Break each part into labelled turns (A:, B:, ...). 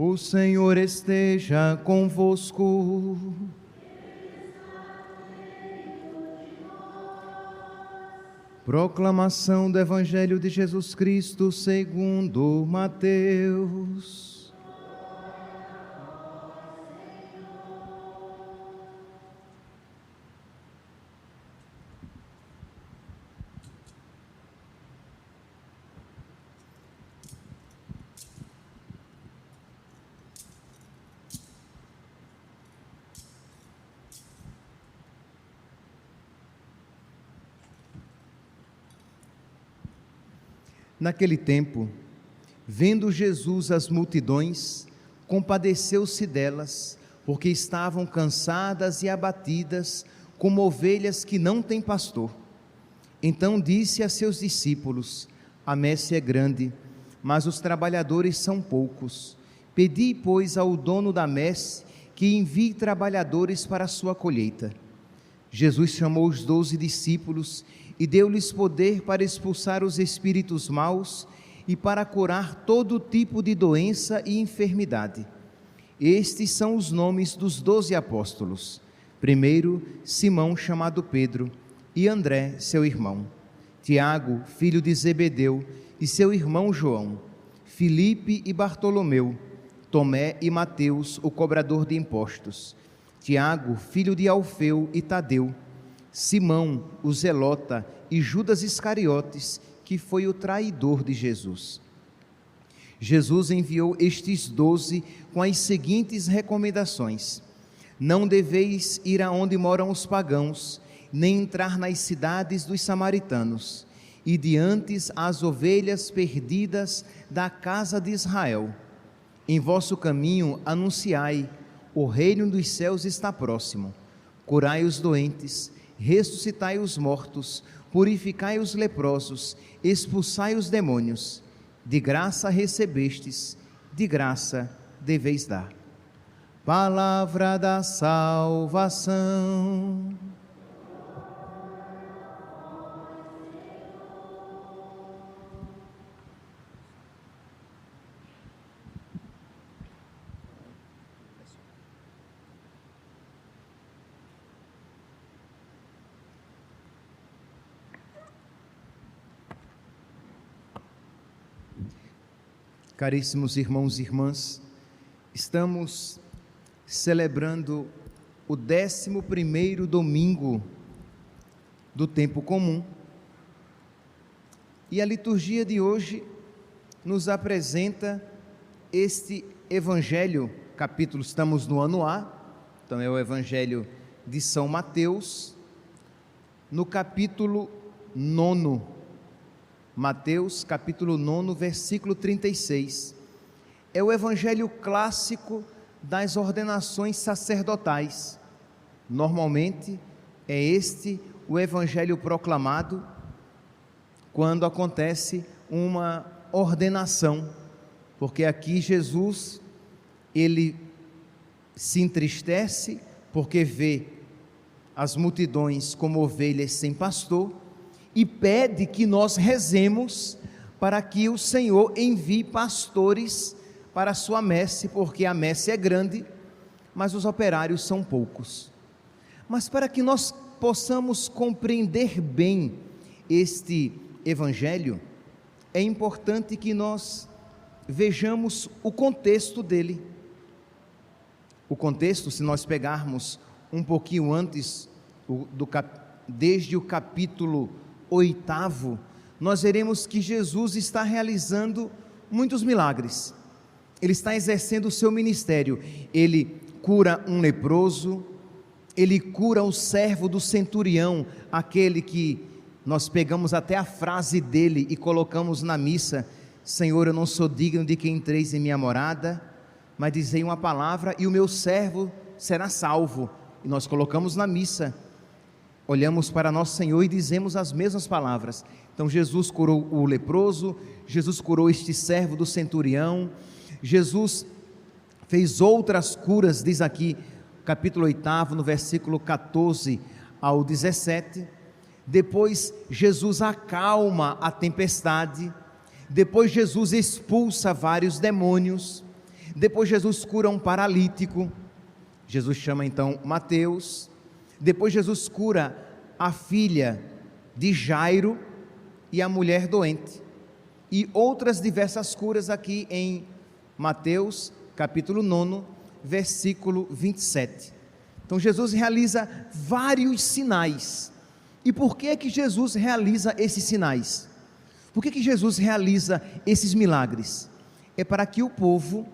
A: O Senhor esteja convosco. Proclamação do Evangelho de Jesus Cristo segundo Mateus. Naquele tempo, vendo Jesus as multidões, compadeceu-se delas, porque estavam cansadas e abatidas, como ovelhas que não têm pastor. Então disse a seus discípulos: a messe é grande, mas os trabalhadores são poucos. Pedi, pois, ao dono da messe que envie trabalhadores para a sua colheita. Jesus chamou os 12 discípulos e deu-lhes poder para expulsar os espíritos maus e para curar todo tipo de doença e enfermidade. Estes são os nomes dos 12 apóstolos. Primeiro, Simão, chamado Pedro, e André, seu irmão. Tiago, filho de Zebedeu, e seu irmão João. Filipe e Bartolomeu. Tomé e Mateus, o cobrador de impostos. Tiago, filho de Alfeu e Tadeu. Simão, o zelota, e Judas Iscariotes, que foi o traidor de Jesus. Jesus enviou estes 12 com as seguintes recomendações: não deveis ir aonde moram os pagãos, nem entrar nas cidades dos samaritanos, e diante as ovelhas perdidas da casa de Israel. Em vosso caminho anunciai: o reino dos céus está próximo. Curai os doentes, ressuscitai os mortos, purificai os leprosos, expulsai os demônios. De graça recebestes, de graça deveis dar. Palavra da salvação. Caríssimos irmãos e irmãs, estamos celebrando o 11º domingo do tempo comum, e a liturgia de hoje nos apresenta este evangelho, estamos no ano A, então é o evangelho de São Mateus, no capítulo 9, Mateus, capítulo 9, versículo 36. É o evangelho clássico das ordenações sacerdotais. Normalmente é este o evangelho proclamado quando acontece uma ordenação, porque aqui Jesus, ele se entristece porque vê as multidões como ovelhas sem pastor, e pede que nós rezemos para que o Senhor envie pastores para a sua messe, porque a messe é grande, mas os operários são poucos. Mas para que nós possamos compreender bem este evangelho, é importante que nós vejamos o contexto dele. O contexto, se nós pegarmos um pouquinho antes, desde o capítulo 8, nós veremos que Jesus está realizando muitos milagres. Ele está exercendo o seu ministério. Ele cura um leproso, ele cura o servo do centurião, aquele que nós pegamos até a frase dele e colocamos na missa: Senhor, eu não sou digno de que entreis em minha morada, mas dizei uma palavra e o meu servo será salvo. E nós colocamos na missa, olhamos para nosso Senhor e dizemos as mesmas palavras. Então Jesus curou o leproso, Jesus curou este servo do centurião, Jesus fez outras curas, diz aqui, capítulo 8, no versículo 14 ao 17, depois Jesus acalma a tempestade, depois Jesus expulsa vários demônios, Depois Jesus cura um paralítico, Jesus chama então Mateus. Depois Jesus cura a filha de Jairo e a mulher doente, e outras diversas curas aqui em Mateus capítulo 9, versículo 27. Então Jesus realiza vários sinais. E por que é que Jesus realiza esses sinais? Por que Jesus realiza esses milagres? É para que o povo,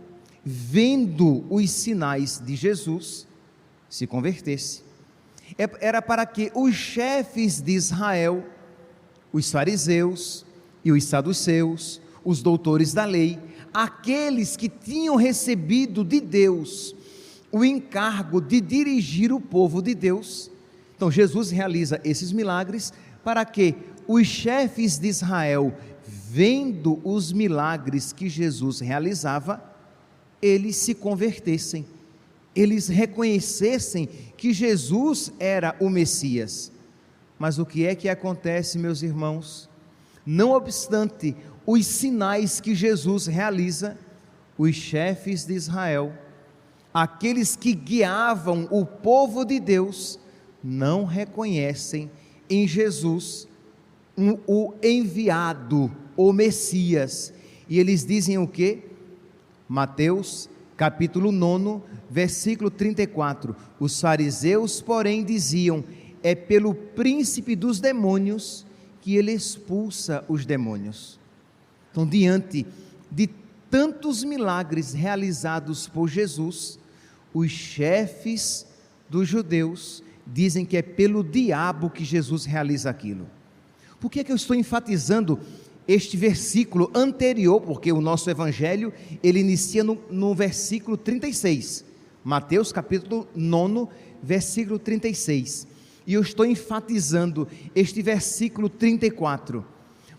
A: vendo os sinais de Jesus, se convertesse. Era para que os chefes de Israel, os fariseus e os saduceus, os doutores da lei, aqueles que tinham recebido de Deus o encargo de dirigir o povo de Deus. Então Jesus realiza esses milagres para que os chefes de Israel, vendo os milagres que Jesus realizava, eles se convertessem, eles reconhecessem que Jesus era o Messias. Mas o que é que acontece, meus irmãos? Não obstante os sinais que Jesus realiza, os chefes de Israel, aqueles que guiavam o povo de Deus, não reconhecem em Jesus o enviado, o Messias. E eles dizem o quê? Mateus capítulo 9, versículo 34, os fariseus porém diziam, é pelo príncipe dos demônios que ele expulsa os demônios. Então, diante de tantos milagres realizados por Jesus, os chefes dos judeus dizem que é pelo diabo que Jesus realiza aquilo. Por que é que eu estou enfatizando este versículo anterior? Porque o nosso evangelho, ele inicia no versículo 36, Mateus capítulo 9, versículo 36, e eu estou enfatizando este versículo 34,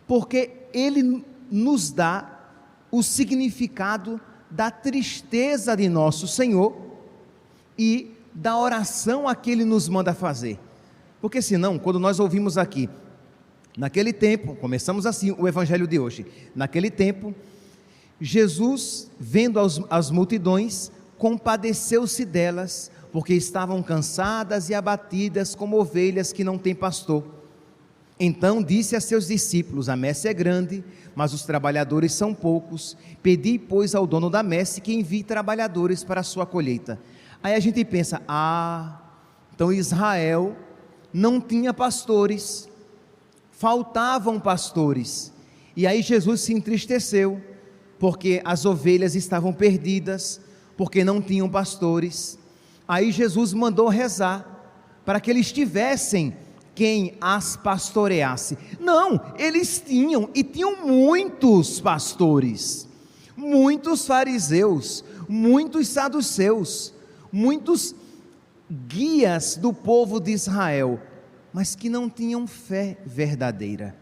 A: porque ele nos dá o significado da tristeza de nosso Senhor e da oração a que Ele nos manda fazer. Porque senão, quando nós ouvimos aqui, naquele tempo, começamos assim o evangelho de hoje, naquele tempo, Jesus, vendo as multidões, compadeceu-se delas, porque estavam cansadas e abatidas como ovelhas que não têm pastor. Então disse a seus discípulos, a messe é grande, mas os trabalhadores são poucos, pedi pois ao dono da messe que envie trabalhadores para a sua colheita. Aí a gente pensa, então Israel não tinha pastores, faltavam pastores, e aí Jesus se entristeceu, porque as ovelhas estavam perdidas, porque não tinham pastores. Aí Jesus mandou rezar, para que eles tivessem quem as pastoreasse. Não, eles tinham, e tinham muitos pastores, muitos fariseus, muitos saduceus, muitos guias do povo de Israel, mas que não tinham fé verdadeira,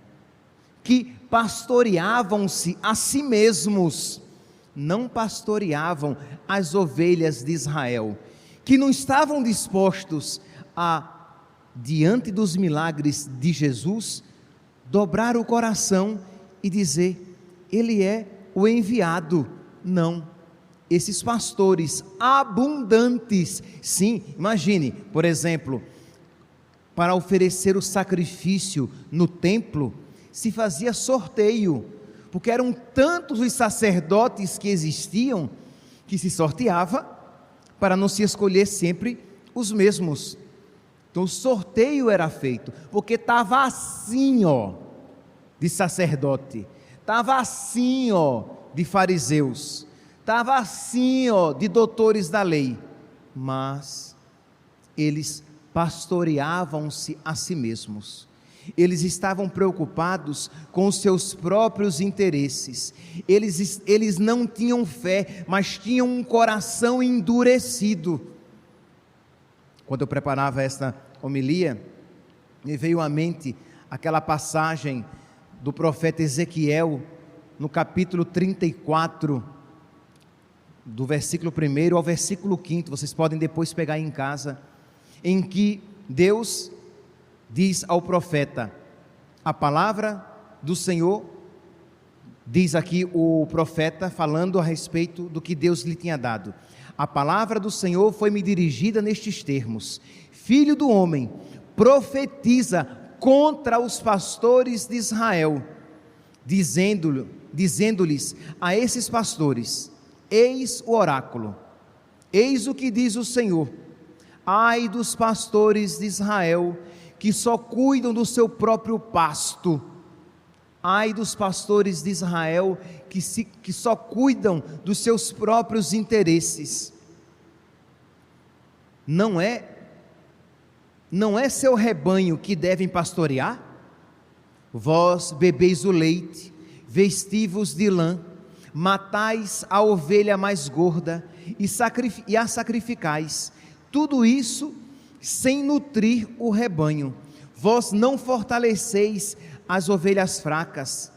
A: que pastoreavam-se a si mesmos, não pastoreavam as ovelhas de Israel, que não estavam dispostos a, diante dos milagres de Jesus, dobrar o coração e dizer, Ele é o enviado. Não, esses pastores abundantes, sim, imagine, por exemplo, para oferecer o sacrifício no templo, se fazia sorteio, porque eram tantos os sacerdotes que existiam, que se sorteava, para não se escolher sempre os mesmos. Então o sorteio era feito, porque estava assim, de sacerdote, estava assim, de fariseus, estava assim, de doutores da lei, mas eles pastoreavam-se a si mesmos, eles estavam preocupados com os seus próprios interesses, eles não tinham fé, mas tinham um coração endurecido. Quando eu preparava esta homilia, me veio à mente aquela passagem do profeta Ezequiel, no capítulo 34, do versículo 1 ao versículo 5, vocês podem depois pegar em casa, em que Deus diz ao profeta, a palavra do Senhor Diz aqui o profeta falando a respeito do que Deus lhe tinha dado: a palavra do Senhor foi-me dirigida nestes termos: Filho do homem, profetiza contra os pastores de Israel, dizendo-lhes a esses pastores: eis o oráculo, eis o que diz o Senhor, ai dos pastores de Israel, que só cuidam do seu próprio pasto. Ai dos pastores de Israel, que só cuidam dos seus próprios interesses. Não é seu rebanho que devem pastorear? Vós bebeis o leite, vestivos de lã, matais a ovelha mais gorda e a sacrificais, tudo isso sem nutrir o rebanho. Vós não fortaleceis as ovelhas fracas,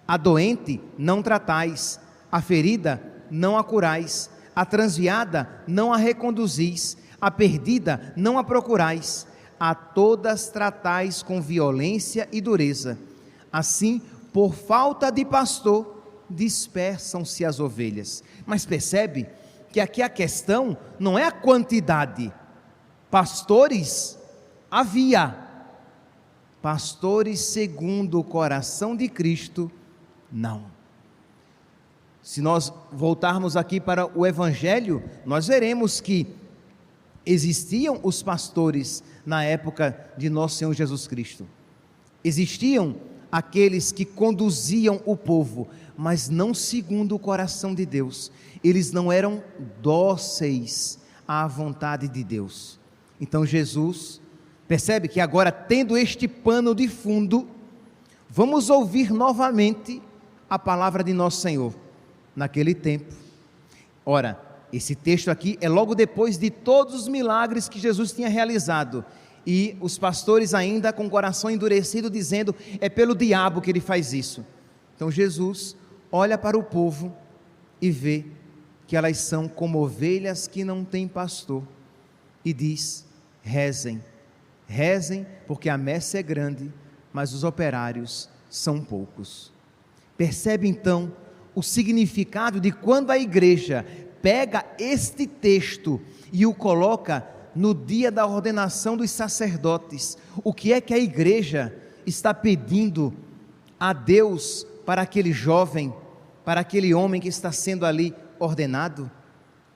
A: a doente não tratais, a ferida não a curais, a transviada não a reconduzis, a perdida não a procurais, a todas tratais com violência e dureza. Assim, por falta de pastor, dispersam-se as ovelhas. Mas percebe que aqui a questão não é a quantidade. Pastores havia, pastores segundo o coração de Cristo, não. Se nós voltarmos aqui para o Evangelho, nós veremos que existiam os pastores na época de nosso Senhor Jesus Cristo. Existiam aqueles que conduziam o povo, mas não segundo o coração de Deus. Eles não eram dóceis à vontade de Deus. Então Jesus, percebe que agora, tendo este pano de fundo, vamos ouvir novamente a palavra de nosso Senhor. Naquele tempo, ora, esse texto aqui é logo depois de todos os milagres que Jesus tinha realizado, e os pastores ainda com o coração endurecido, dizendo: é pelo diabo que ele faz isso. Então Jesus olha para o povo e vê que elas são como ovelhas que não têm pastor, e diz: rezem, porque a messe é grande, mas os operários são poucos. Percebe então o significado de quando a igreja pega este texto e o coloca no dia da ordenação dos sacerdotes. O que é que a igreja está pedindo a Deus para aquele jovem, para aquele homem que está sendo ali ordenado?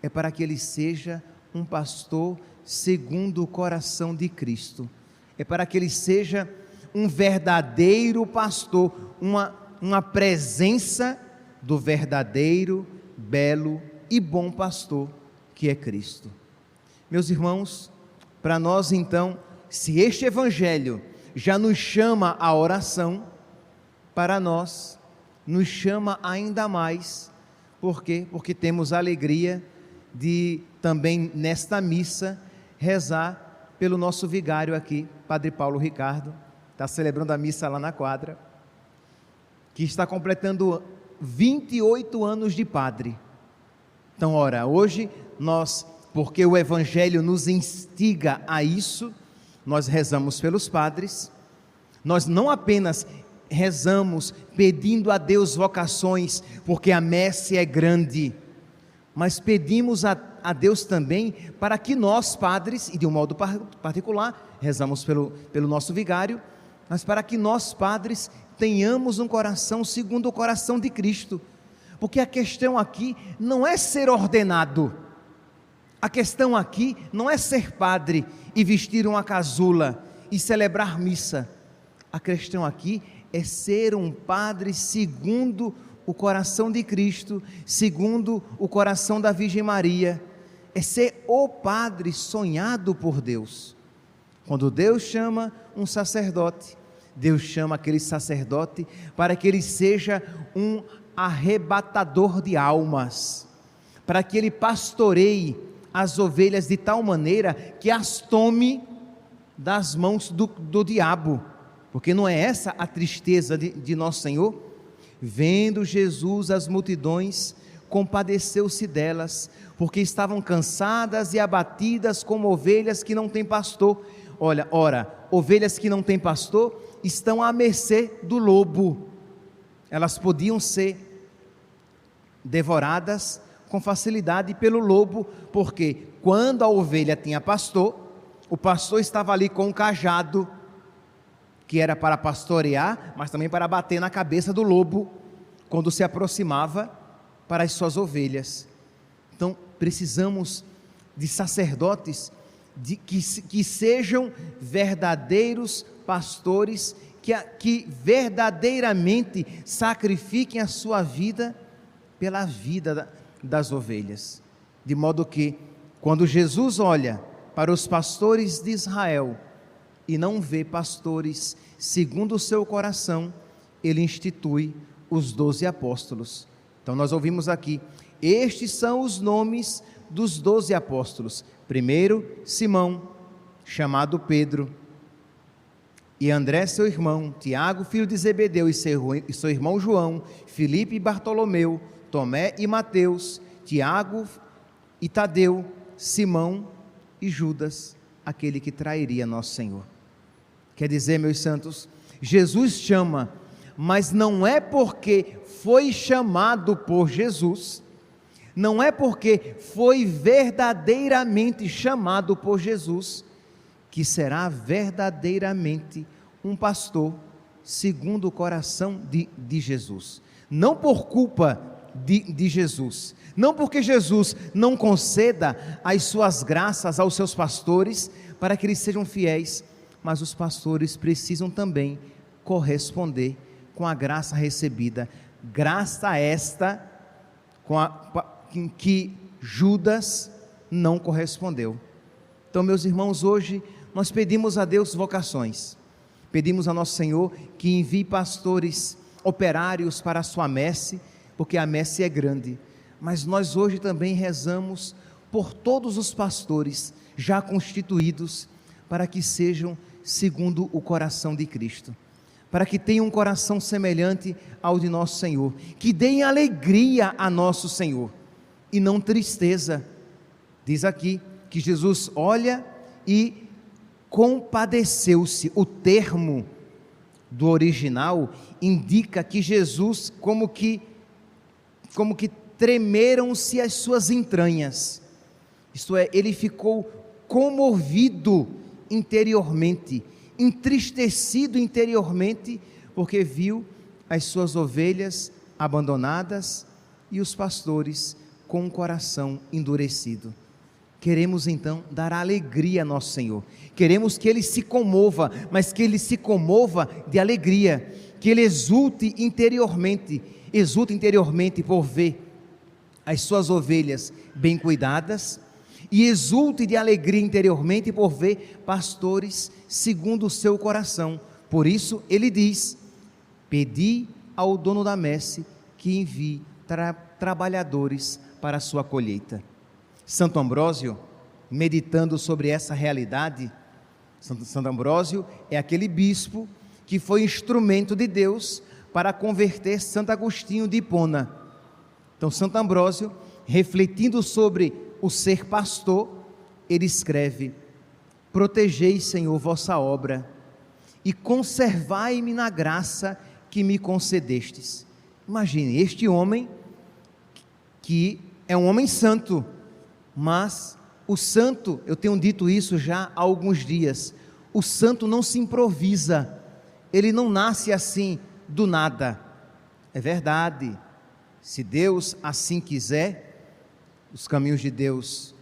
A: É para que ele seja um pastor segundo o coração de Cristo. É para que ele seja um verdadeiro pastor, uma presença do verdadeiro, belo e bom pastor que é Cristo. Meus irmãos, para nós então, se este evangelho já nos chama à oração, para nós nos chama ainda mais. Por quê? Porque temos a alegria de também nesta missa rezar pelo nosso vigário aqui, Padre Paulo Ricardo, está celebrando a missa lá na quadra, que está completando 28 anos de padre. Então, ora, hoje nós, porque o Evangelho nos instiga a isso, nós rezamos pelos padres. Nós não apenas rezamos pedindo a Deus vocações, porque a messe é grande, mas pedimos a Deus também para que nós, padres, e de um modo particular, rezamos pelo nosso vigário, mas para que nós, padres, tenhamos um coração segundo o coração de Cristo. Porque a questão aqui não é ser ordenado, a questão aqui não é ser padre e vestir uma casula e celebrar missa. A questão aqui é ser um padre segundo o coração de Cristo, segundo o coração da Virgem Maria. É ser o padre sonhado por Deus. Quando Deus chama um sacerdote, Deus chama aquele sacerdote para que ele seja um arrebatador de almas, para que ele pastoreie as ovelhas de tal maneira que as tome das mãos do diabo, porque não é essa a tristeza de nosso Senhor? Vendo Jesus as multidões, compadeceu-se delas, porque estavam cansadas e abatidas como ovelhas que não têm pastor. Ora, ovelhas que não têm pastor estão à mercê do lobo. Elas podiam ser devoradas com facilidade pelo lobo, porque quando a ovelha tinha pastor, o pastor estava ali com um cajado, que era para pastorear, mas também para bater na cabeça do lobo, quando se aproximava para as suas ovelhas. Então, precisamos de sacerdotes que sejam verdadeiros pastores, que verdadeiramente sacrifiquem a sua vida pela vida das ovelhas, de modo que, quando Jesus olha para os pastores de Israel e não vê pastores segundo o seu coração, ele institui os 12 apóstolos. Então nós ouvimos aqui, estes são os nomes dos 12 apóstolos. Primeiro, Simão, chamado Pedro, e André seu irmão, Tiago filho de Zebedeu e seu irmão João, Filipe e Bartolomeu, Tomé e Mateus, Tiago e Tadeu, Simão e Judas, aquele que trairia nosso Senhor. Quer dizer, meus santos, Jesus chama, mas não é porque foi chamado por Jesus, não é porque foi verdadeiramente chamado por Jesus, que será verdadeiramente um pastor segundo o coração de Jesus. Não por culpa de Jesus, não porque Jesus não conceda as suas graças aos seus pastores para que eles sejam fiéis, mas os pastores precisam também corresponder com a graça recebida, graça esta em que Judas não correspondeu. Então, meus irmãos, hoje nós pedimos a Deus vocações, pedimos a nosso Senhor que envie pastores operários para a sua messe, porque a messe é grande, mas nós hoje também rezamos por todos os pastores já constituídos, para que sejam segundo o coração de Cristo, para que tenham um coração semelhante ao de nosso Senhor, que deem alegria a nosso Senhor, e não tristeza. Diz aqui que Jesus olha e compadeceu-se. O termo do original indica que Jesus, como que tremeram-se as suas entranhas, isto é, ele ficou comovido interiormente, entristecido interiormente, porque viu as suas ovelhas abandonadas e os pastores com o coração endurecido. Queremos então dar alegria a nosso Senhor, queremos que Ele se comova, mas que Ele se comova de alegria, que Ele exulte interiormente por ver as suas ovelhas bem cuidadas, e exulte de alegria interiormente por ver pastores segundo o seu coração. Por isso Ele diz: pedi ao dono da messe que envie trabalhadores para a sua colheita. Santo Ambrósio, meditando sobre essa realidade, Santo Ambrósio é aquele bispo que foi instrumento de Deus para converter Santo Agostinho de Hipona. Então Santo Ambrósio, refletindo sobre o ser pastor, ele escreve: protegei, Senhor, vossa obra e conservai-me na graça que me concedestes. Imagine, este homem que é um homem santo, mas o santo, eu tenho dito isso já há alguns dias, o santo não se improvisa, ele não nasce assim do nada. É verdade, se Deus assim quiser, os caminhos de Deus,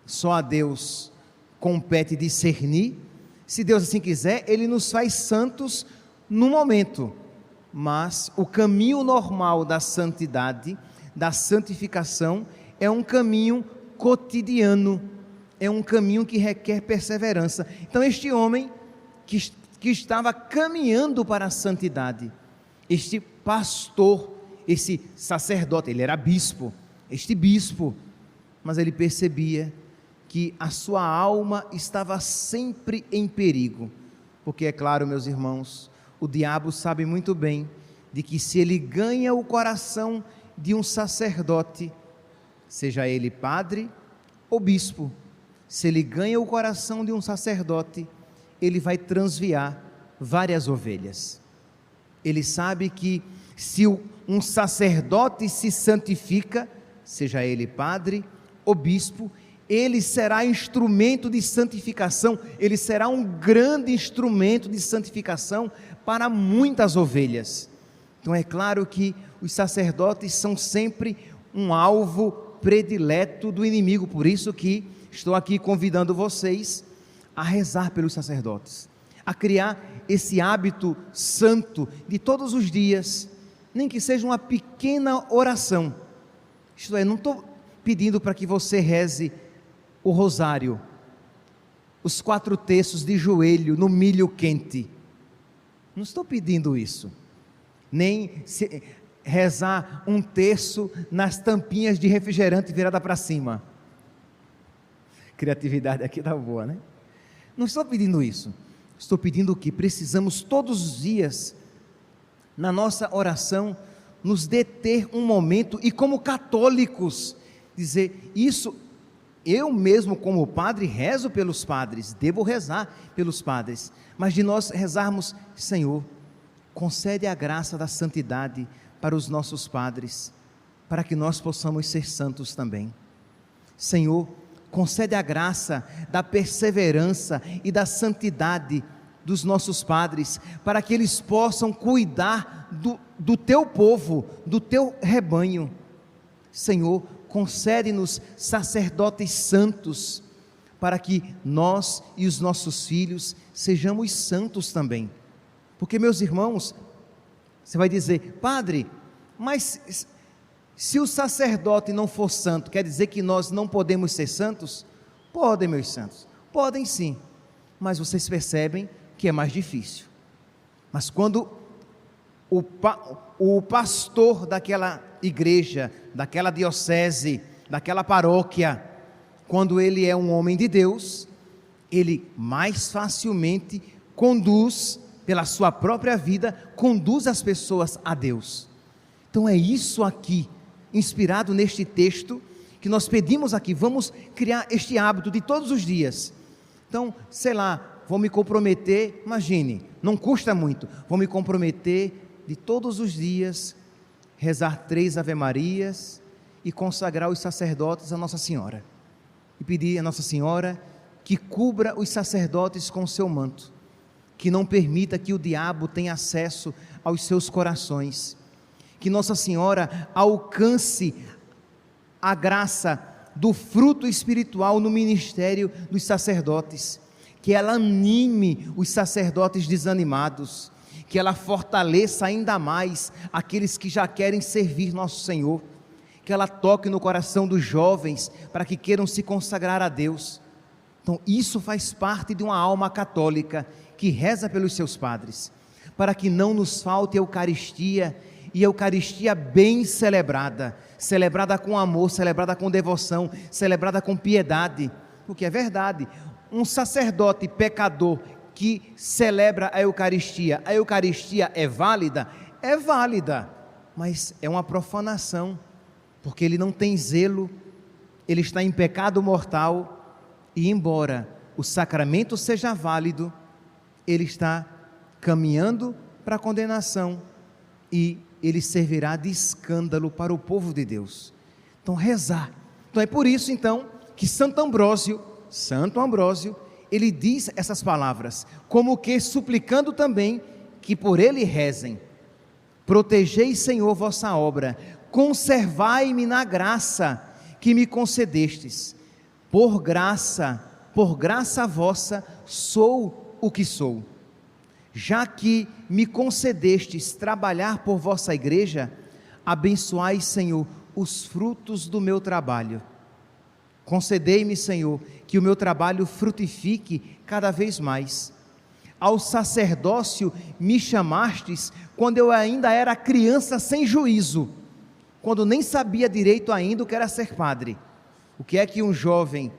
A: só a Deus compete discernir. Se Deus assim quiser, Ele nos faz santos no momento, mas o caminho normal da santidade, da santificação, é um caminho cotidiano, é um caminho que requer perseverança. Então este homem que estava caminhando para a santidade, este pastor, esse sacerdote, ele era bispo, este bispo, mas ele percebia que a sua alma estava sempre em perigo, porque é claro, meus irmãos, o diabo sabe muito bem de que se ele ganha o coração de um sacerdote, seja ele padre ou bispo, se ele ganha o coração de um sacerdote, ele vai transviar várias ovelhas. Ele sabe que Se um sacerdote se santifica, seja ele padre ou bispo, ele será instrumento de santificação, ele será um grande instrumento de santificação para muitas ovelhas. Então é claro que os sacerdotes são sempre um alvo predileto do inimigo, por isso que estou aqui convidando vocês a rezar pelos sacerdotes, a criar esse hábito santo de todos os dias, nem que seja uma pequena oração. Isto é, não estou pedindo para que você reze o rosário, os 4 terços de joelho no milho quente, não estou pedindo isso, nem rezar 1 terço nas tampinhas de refrigerante virada para cima. Criatividade aqui tá boa, né? Não estou pedindo isso, estou pedindo que precisamos todos os dias, na nossa oração, nos deter um momento e como católicos, dizer isso. Eu mesmo como padre rezo pelos padres, devo rezar pelos padres, mas de nós rezarmos: Senhor, concede a graça da santidade para os nossos padres, para que nós possamos ser santos também. Senhor, concede a graça da perseverança e da santidade dos nossos padres, para que eles possam cuidar do teu povo, do teu rebanho. Senhor, concede-nos sacerdotes santos, para que nós e os nossos filhos sejamos santos também. Porque, meus irmãos, você vai dizer: padre, mas se o sacerdote não for santo, quer dizer que nós não podemos ser santos? Podem, meus santos, podem sim, mas vocês percebem que é mais difícil. Mas quando o pastor daquela igreja, daquela diocese, daquela paróquia, quando ele é um homem de Deus, ele mais facilmente conduz, pela sua própria vida, conduz as pessoas a Deus. Então é isso aqui, inspirado neste texto, que nós pedimos aqui. Vamos criar este hábito de todos os dias. Então, sei lá, vou me comprometer, imagine, não custa muito, vou me comprometer de todos os dias rezar 3 Ave-Marias e consagrar os sacerdotes a Nossa Senhora, e pedir a Nossa Senhora que cubra os sacerdotes com o seu manto, que não permita que o diabo tenha acesso aos seus corações, que Nossa Senhora alcance a graça do fruto espiritual no ministério dos sacerdotes, que ela anime os sacerdotes desanimados, que ela fortaleça ainda mais aqueles que já querem servir nosso Senhor, que ela toque no coração dos jovens para que queiram se consagrar a Deus. Então isso faz parte de uma alma católica que reza pelos seus padres, para que não nos falte a Eucaristia, e a Eucaristia bem celebrada, celebrada com amor, celebrada com devoção, celebrada com piedade, porque é verdade, um sacerdote pecador que celebra a Eucaristia é válida? É válida, mas é uma profanação, porque ele não tem zelo, ele está em pecado mortal, e embora o sacramento seja válido, ele está caminhando para a condenação, e ele servirá de escândalo para o povo de Deus. Então rezar, então é por isso então que Santo Ambrósio, ele diz essas palavras, como que suplicando também que por ele rezem: protegei, Senhor, vossa obra, conservai-me na graça que me concedestes, por graça vossa sou o que sou. Já que me concedestes trabalhar por vossa igreja, abençoai, Senhor, os frutos do meu trabalho. Concedei-me, Senhor, que o meu trabalho frutifique cada vez mais. Ao sacerdócio me chamastes quando eu ainda era criança sem juízo, quando nem sabia direito ainda o que era ser padre. O que é que um jovem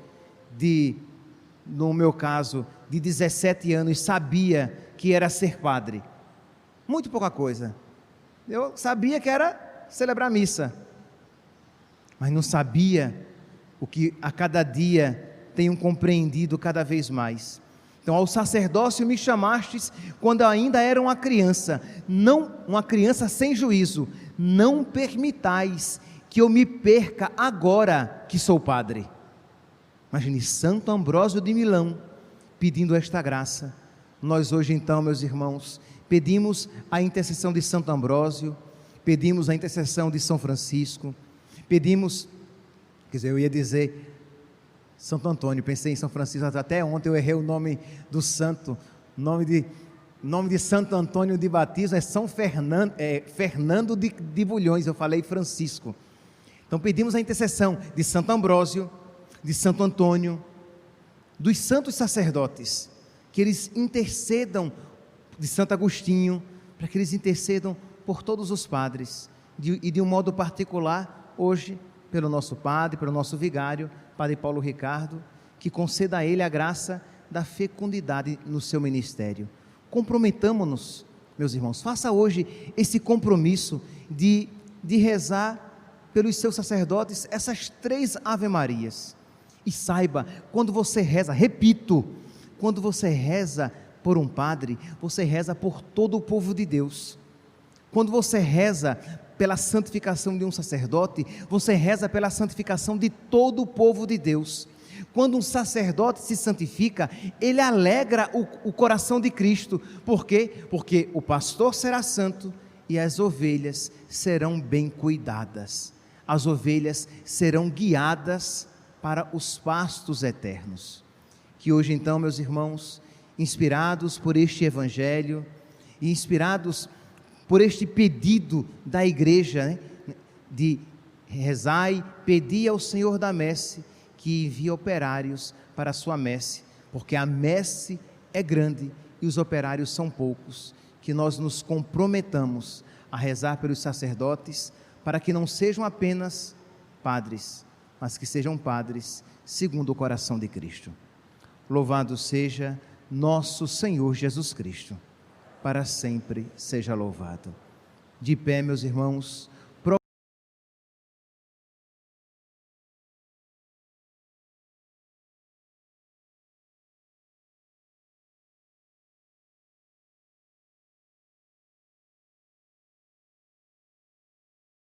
A: no meu caso, de 17 anos, sabia que era ser padre? Muito pouca coisa. Eu sabia que era celebrar missa, mas não sabia o que a cada dia tenho compreendido cada vez mais, Então, ao sacerdócio me chamastes quando ainda era uma criança, não uma criança sem juízo. Não permitais que eu me perca agora que sou padre. Imagine Santo Ambrósio de Milão pedindo esta graça. Nós hoje então, meus irmãos, pedimos a intercessão de Santo Ambrósio, pedimos a intercessão de São Francisco, pedimos, eu ia dizer Santo Antônio, pensei em São Francisco, até ontem eu errei o nome do santo, nome de Santo Antônio de batismo é São Fernando, Fernando de Bulhões, eu falei Francisco. Então pedimos a intercessão de Santo Ambrósio, de Santo Antônio, dos santos sacerdotes, que eles intercedam, de Santo Agostinho, para que eles intercedam por todos os padres, e de um modo particular, hoje, pelo nosso padre, pelo nosso vigário, Padre Paulo Ricardo, que conceda a ele a graça da fecundidade no seu ministério. Comprometamo-nos, meus irmãos, faça hoje esse compromisso de rezar pelos seus sacerdotes essas 3 Ave-Marias, e saiba, quando você reza, repito, quando você reza por um padre, você reza por todo o povo de Deus. Quando você reza pela santificação de um sacerdote, você reza pela santificação de todo o povo de Deus. Quando um sacerdote se santifica, ele alegra o coração de Cristo. Por quê? Porque o pastor será santo e as ovelhas serão bem cuidadas. As ovelhas serão guiadas para os pastos eternos. Que hoje então, meus irmãos, inspirados por este evangelho e inspirados por este pedido da igreja, de rezai, pedi ao Senhor da messe que envie operários para a sua messe, porque a messe é grande e os operários são poucos, que nós nos comprometamos a rezar pelos sacerdotes, para que não sejam apenas padres, mas que sejam padres segundo o coração de Cristo. Louvado seja nosso Senhor Jesus Cristo, para sempre seja louvado. De pé, meus irmãos,